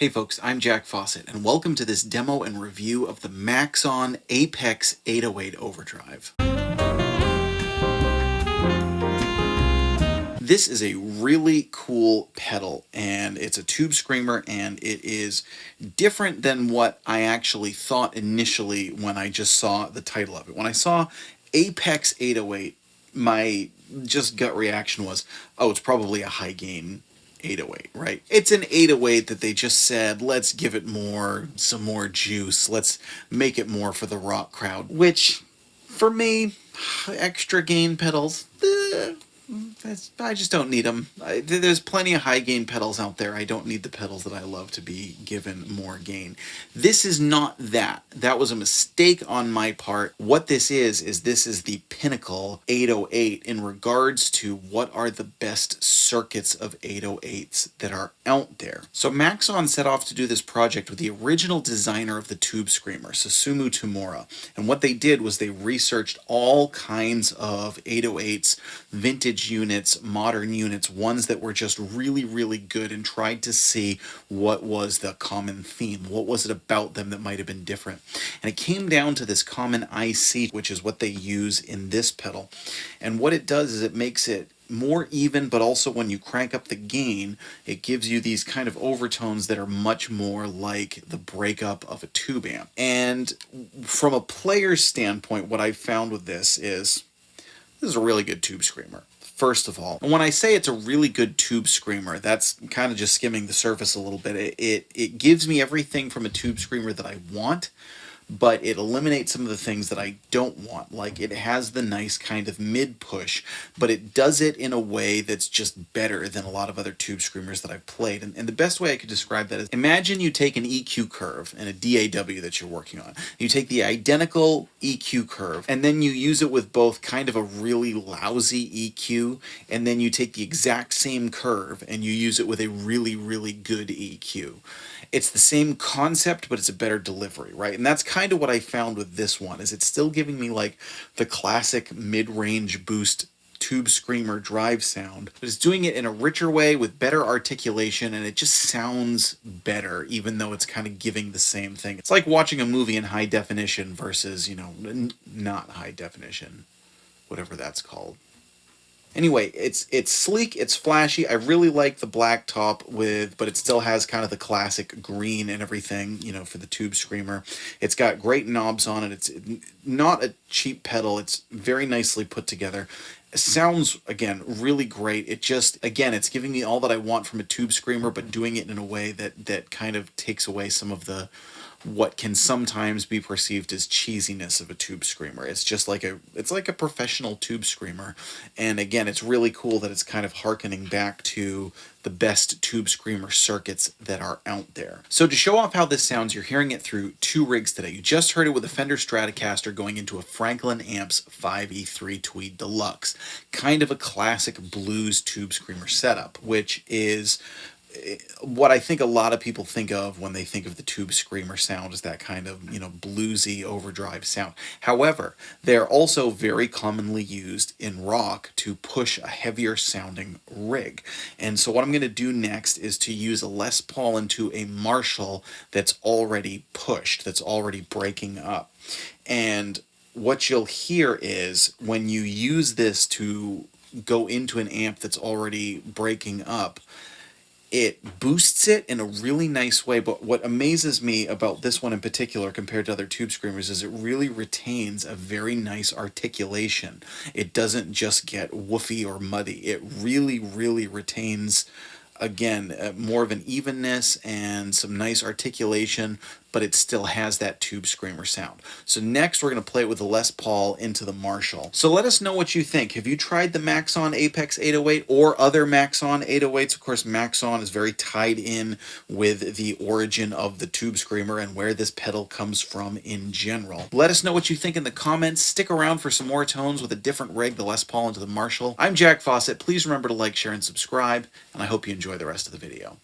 Hey folks, I'm Jack Fossett, and welcome to this demo and review of the Maxon Apex 808 overdrive. This is a really cool pedal, and it's a tube screamer, and it is different than what I actually thought initially when I just saw the title of it. When I saw Apex 808, my just gut reaction was, oh, it's probably a high gain 808, right? It's an 808 that they just said, let's give it some more juice. Let's make it more for the rock crowd, which for me, extra gain pedals, I just don't need them. There's plenty of high gain pedals out there. I don't need the pedals that I love to be given more gain. This is not that. That was a mistake on my part. What this is this is the pinnacle 808 in regards to what are the best circuits of 808s that are out there. So Maxon set off to do this project with the original designer of the tube screamer, Susumu Tamura. And what they did was they researched all kinds of 808s, vintage units, modern units, ones that were just really, really good, and tried to see what was the common theme. What was it about them that might have been different? And it came down to this common IC, which is what they use in this pedal. And what it does is it makes it more even, but also when you crank up the gain, it gives you these kind of overtones that are much more like the breakup of a tube amp. And from a player's standpoint, what I've found with this is a really good tube screamer. First of all, and when I say it's a really good tube screamer, that's kind of just skimming the surface a little bit. It gives me everything from a tube screamer that I want, but it eliminates some of the things that I don't want. Like, it has the nice kind of mid push, but it does it in a way that's just better than a lot of other tube screamers that I've played. And the best way I could describe that is, imagine you take an EQ curve and a DAW that you're working on. You take the identical EQ curve, and then you use it with both kind of a really lousy EQ, and then you take the exact same curve and you use it with a really, really good EQ. It's the same concept, but it's a better delivery, right? And that's kind of what I found with this one, is it's still giving me like the classic mid-range boost tube screamer drive sound, but it's doing it in a richer way with better articulation, and it just sounds better, even though it's kind of giving the same thing. It's like watching a movie in high definition versus, not high definition, whatever that's called. Anyway, it's sleek, it's flashy. I really like the black top but it still has kind of the classic green and everything, for the tube screamer. It's got great knobs on it. It's not a cheap pedal. It's very nicely put together. It sounds, again, really great. It just, again, it's giving me all that I want from a tube screamer, but doing it in a way that kind of takes away some of what can sometimes be perceived as cheesiness of a tube screamer. It's just like it's like a professional tube screamer. And again, it's really cool that it's kind of hearkening back to the best tube screamer circuits that are out there. So to show off how this sounds, you're hearing it through two rigs today. You just heard it with a Fender Stratocaster going into a Franklin Amps 5E3 Tweed Deluxe. Kind of a classic blues tube screamer setup, which is what I think a lot of people think of when they think of the tube screamer sound, is that kind of, bluesy overdrive sound. However, they're also very commonly used in rock to push a heavier sounding rig. And so what I'm going to do next is to use a Les Paul into a Marshall that's already pushed, that's already breaking up. And what you'll hear is, when you use this to go into an amp that's already breaking up, it boosts it in a really nice way. But what amazes me about this one in particular compared to other tube screamers is it really retains a very nice articulation. It doesn't just get woofy or muddy. It really, really retains, again, more of an evenness and some nice articulation, but it still has that tube screamer sound. So next we're going to play it with the Les Paul into the Marshall. So let us know what you think. Have you tried the Maxon Apex 808 or other Maxon 808s? Of course, Maxon is very tied in with the origin of the tube screamer and where this pedal comes from in general. Let us know what you think in the comments. Stick around for some more tones with a different rig, the Les Paul into the Marshall. I'm Jack Fossett. Please remember to like, share, and subscribe, and I hope you enjoy the rest of the video.